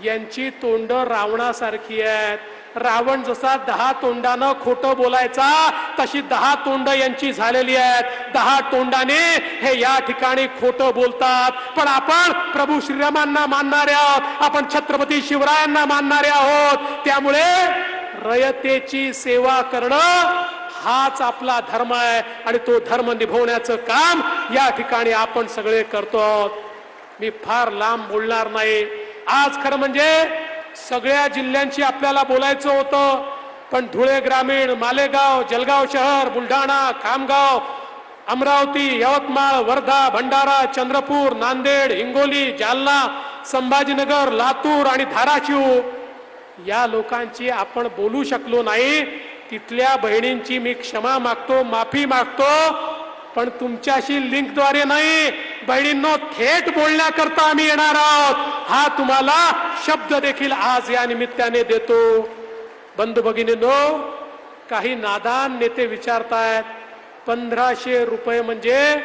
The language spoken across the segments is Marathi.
यांची तोंड रावणासारखी आहेत. रावण जसा 10 तोंडानं खोटं बोलायचा तशी 10 तोंड यांची झालेली आहेत. 10 तोंडाने हे या ठिकाणी खोटं बोलतात. पण आपण प्रभू श्रीरामांना मानणारे आहोत, आपण छत्रपती शिवरायांना मानणारे आहोत. त्यामुळे रयतेची सेवा करणं हाच आपला धर्म आहे आणि तो धर्म निभवण्याचं काम या ठिकाणी आपण सगळे करतो. मी फार लांब बोलणार नाही. आज खरं म्हणजे सगळ्या जिल्ह्यांची आपल्याला बोलायचं होतं, पण धुळे ग्रामीण, मालेगाव, जळगाव शहर, बुलढाणा, खामगाव, अमरावती, यवतमाळ, वर्धा, भंडारा, चंद्रपूर, नांदेड, हिंगोली, जालना, संभाजीनगर, लातूर आणि धाराशिव या लोकांची आपण बोलू शकलो नाही. तिथल्या बहिणींची मी क्षमा मागतो, माफी मागतो, पण तुमच्याशी लिंकद्वारे नाही. बहिणींनो, थेट बोलण्याकरता आम्ही येणार आहोत. हा तुम्हाला शब्द देखील आज या निमित्ताने देतो. बंधू भगिनींनो, काही नादान नेते विचारतायत 1500 रुपये म्हणजे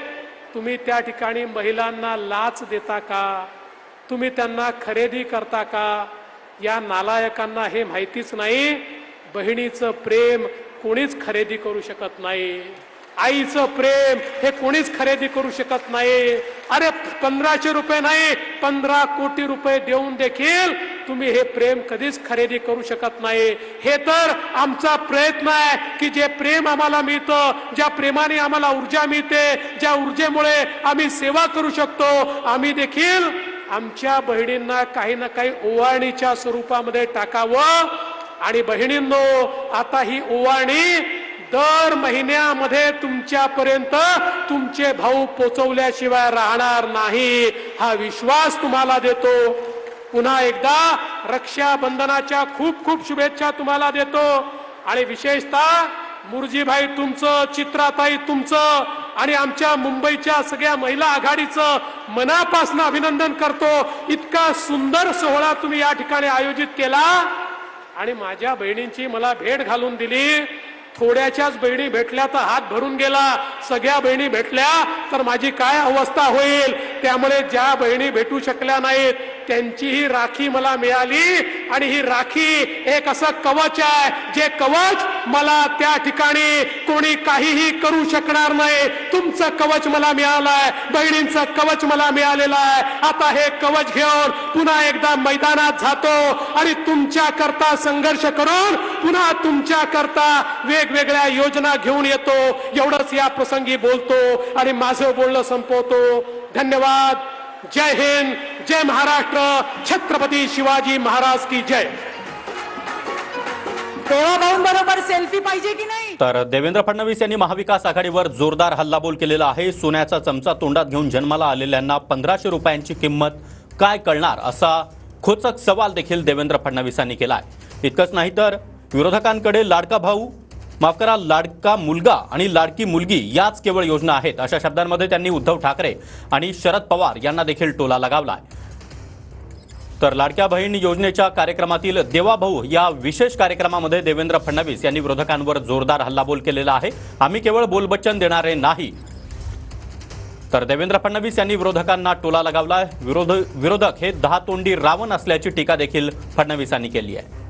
तुम्ही त्या ठिकाणी महिलांना लाच देता का? तुम्ही त्यांना खरेदी करता का? या नालायकांना हे माहितीच नाही. बहिणीचं प्रेम कोणीच खरेदी करू शकत नाही. आईचं प्रेम हे कोणीच खरेदी करू शकत नाही. अरे 1500 रुपये नाही, 15 कोटी रुपये देऊन देखील तुम्ही हे प्रेम कधीच खरेदी करू शकत नाही. हे तर आमचा प्रयत्न आहे की जे प्रेम आम्हाला मिळतं, ज्या प्रेमाने आम्हाला ऊर्जा मिळते, ज्या ऊर्जेमुळे आम्ही सेवा करू शकतो, आम्ही देखील आमच्या बहिणींना काही ना काही ओवाळणीच्या स्वरूपामध्ये टाकावं. आणि बहिणींनो, आता ही ओवाळणी दर महिन्यामध्ये तुमच्यापर्यंत तुमचे भाऊ पोचवल्याशिवाय राहणार नाही. हा विश्वास तुम्हाला देतो. पुन्हा एकदा रक्षाबंधनाच्या खूप खूप शुभेच्छा तुम्हाला देतो. आणि विशेषतः मुरजीभाई तुमचं, चित्राताई तुमचं आणि आमच्या मुंबईच्या सगळ्या महिला आघाडीचं मनापासून अभिनंदन करतो. इतका सुंदर सोहळा तुम्ही या ठिकाणी आयोजित केला आणि माझ्या बहिणींची मला भेट घालून दिली. थोड्याच्याच बहिणी भेटल्या तर हात भरून गेला. सगळ्या बहिणी भेटल्या तर माझी काय अवस्था होईल. त्यामुळे ज्या बहिणी भेटू शकल्या नाहीत त्यांचीही राखी मला मिळाली. आणि ही राखी एक असं कवच आहे, जे कवच मला त्या ठिकाणी कोणी काहीही करू शकणार नाही. तुमचं कवच मला मिळालंय, बहिणींचं कवच मला मिळालेलं आहे. आता हे कवच घेऊन पुन्हा एकदा मैदानात जातो आणि तुमच्या करता संघर्ष करून पुन्हा तुमच्या करता वेगवेगळ्या योजना घेऊन येतो. एवढंच या प्रसंगी बोलतो आणि माझं बोलणं संपवतो. धन्यवाद. जय हिंद, जय महाराष्ट्र, छत्रपती शिवाजी महाराज की जय. बरोबर सेल्फी पाहिजे की नाही? तर देवेंद्र फडणवीस यांनी महाविकास आघाडीवर जोरदार हल्लाबोल केलेला आहे. सोन्याचा चमचा तोंडात घेऊन जन्माला आलेल्यांना 1500 रुपयांची किंमत काय कळणार असा खोचक सवाल देखील देवेंद्र फडणवीसांनी केला आहे. इतकंच नाही तर विरोधकांकडे लाडका भाऊ, माफ करा, लाडका मुलगा आणि लाडकी मुलगी याच केवळ योजना आहेत अशा शब्दांमध्ये त्यांनी उद्धव ठाकरे आणि शरद पवार यांना देखील टोला लगावलाय. तर लाडक्या बहीण योजनेच्या कार्यक्रमातील देवाभाऊ या विशेष कार्यक्रमामध्ये देवेंद्र फडणवीस यांनी विरोधकांवर जोरदार हल्लाबोल केलेला आहे. आम्ही केवळ बोलबच्चन देणारे नाही, तर देवेंद्र फडणवीस यांनी विरोधकांना टोला लगावलाय. विरोधक हे 10 तोंडी रावण असल्याची टीका देखील फडणवीसांनी केली आहे.